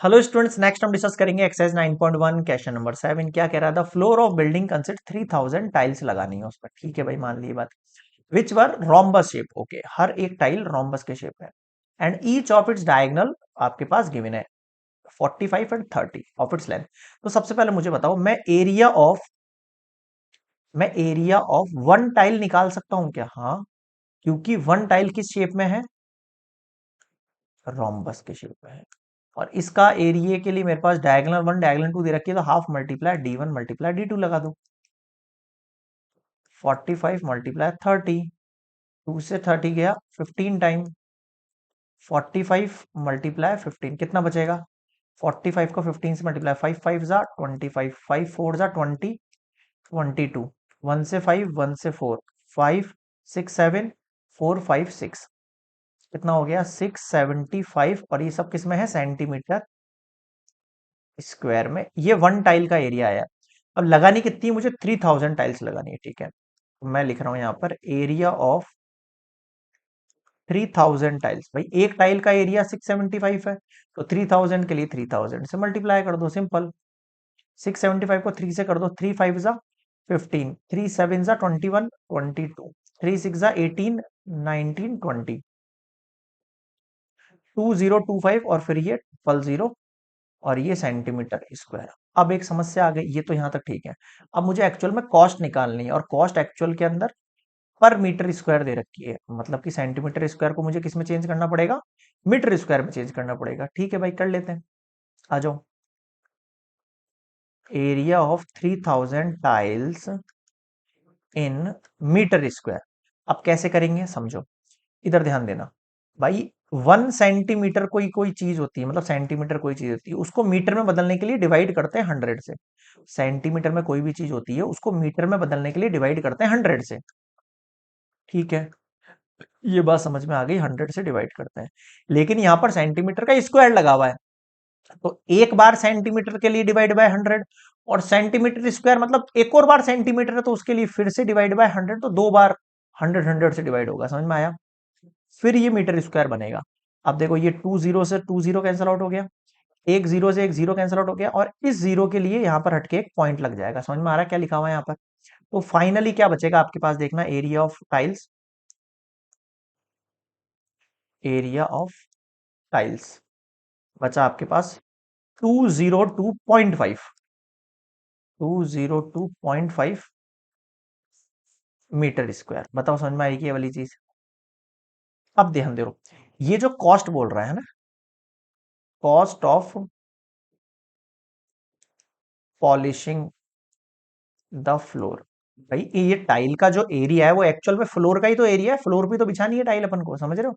Hello students, next हम discuss करेंगे exercise 9.1 question number 7। क्या कह रहा था? Floor of building consist 3000 tiles लगानी है उस पर। ठीक है भाई, मान ली बात। विच वर रोम्बस शेप। ओके, हर एक टाइल रोम्बस के शेप है and each of its diagonal आपके पास गिवन है 45 एंड 30 ऑफ इट्स लेंथ। तो सबसे पहले मुझे बताओ, मैं एरिया ऑफ वन टाइल निकाल सकता हूं क्या? हाँ, क्योंकि वन टाइल किस शेप में है? रोम्बस के शेप में है। और इसका एरिया के लिए मेरे पास डायगोनल 1 डायगोनल 2 दे रखी है, तो half multiply D1 multiply D2 लगा दो। 45 मल्टीप्लाई 30, 2 से 30 गया 15 टाइम। 45 मल्टीप्लाई 15 कितना बचेगा? 45 को 15 से मल्टीप्लाई, 5 5 जा 25, 5 4 जा 20, 22, 1 से 5, 1 से 4, 5 6 7, 4 5 6, कितना हो गया? 675। और ये सब किस में है? सेंटीमीटर स्क्वायर में। ये वन टाइल का एरिया आया। अब लगानी कितनी है मुझे? 3000 टाइल्स लगानी है। ठीक है, तो मैं लिख रहा हूं यहां पर एरिया ऑफ 3000 टाइल्स। भाई एक टाइल का एरिया 675 है, तो 3000 के लिए 3000 से मल्टीप्लाई कर दो, सिंपल। 675 को 3 से कर दो, 3 5 जा 15, 3 7 जा 21 22, 3 6 जा 18 19 20, 2025 और फिर ये ट्रिपल जीरो और ये सेंटीमीटर स्क्वायर। अब एक समस्या आ गई, ये तो यहां तक ठीक है। अब मुझे एक्चुअल में कॉस्ट निकालनी है, और कॉस्ट एक्चुअल के अंदर पर मीटर स्क्वायर दे रखी है, मतलब कि सेंटीमीटर स्क्वायर को मुझे किस में चेंज करना पड़ेगा? मीटर स्क्वायर में चेंज करना पड़ेगा। ठीक है भाई, कर लेते हैं। आ जाओ। Area of 3000 tiles in metre square. अब कैसे करेंगे समझो, इधर ध्यान देना। भाई 1 सेंटीमीटर कोई कोई चीज होती है, मतलब सेंटीमीटर कोई चीज होती है, उसको मीटर में बदलने के लिए डिवाइड करते हैं 100 से। सेंटीमीटर में कोई भी चीज होती है, उसको मीटर में बदलने के लिए डिवाइड करते हैं 100 से। ठीक है, ये बात समझ में आ गई, 100 से डिवाइड करते हैं। लेकिन यहां पर सेंटीमीटर का स्क्वायर लगा हुआ है, तो एक बार सेंटीमीटर के लिए डिवाइड बाय 100, और सेंटीमीटर स्क्वायर मतलब एक और बार सेंटीमीटर है, तो उसके लिए फिर से डिवाइड बाय 100, तो दो बार 100 100 से डिवाइड होगा। समझ में आया? फिर ये मीटर स्क्वायर बनेगा। अब देखो, ये 2 जीरो से 2 जीरो कैंसिल आउट हो गया, एक जीरो से एक जीरो कैंसिल आउट हो गया, और इस जीरो के लिए यहां पर हटके एक पॉइंट लग जाएगा। समझ में आ रहा है क्या लिखा हुआ है यहाँ पर? तो फाइनली क्या बचेगा आपके पास? देखना, एरिया ऑफ टाइल्स बचा आपके पास 202.5, 202.5 मीटर स्क्वायर। बताओ समझ में आएगी ये वाली चीज? अब ध्यान दो, ये जो कॉस्ट बोल रहा है ना, cost of polishing the floor. भाई ये टाइल का जो एरिया है वो एक्चुअल में फ्लोर का ही तो एरिया है, फ्लोर पे तो बिछानी है टाइल अपन को, समझ रहे हो?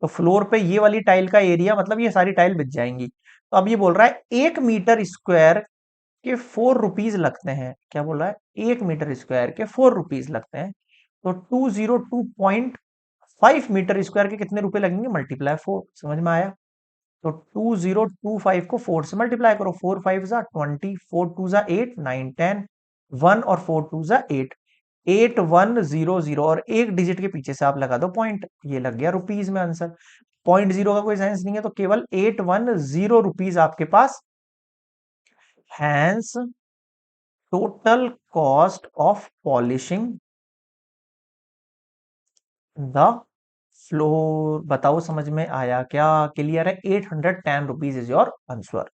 तो फ्लोर पे ये वाली टाइल का एरिया मतलब ये सारी टाइल बिछ जाएंगी। तो अब ये बोल रहा है 1 मीटर स्क्वायर के 4 रुपीज लगते हैं। क्या बोल रहा है? 1 मीटर स्क्वायर के 4 रुपीज लगते हैं। तो 202.5 मीटर स्क्वायर के कितने रुपए लगेंगे? मल्टीप्लाई 4। समझ में आया? तो 2025 को 4 से मल्टीप्लाई करो, 4 5 जा 20, 4 2 जा 8 9 10, 1 और 4 2 जा 8, 8100, और एक डिजिट के पीछे से आप लगा दो पॉइंट, ये लग गया रुपीज में आंसर। पॉइंट जीरो का कोई साइंस नहीं है, तो केवल 810 रुपीज आपके पास। Hence total cost of polishing the floor. बताओ समझ में आया क्या? क्लियर है? 810 रुपीज इज योर आंसर।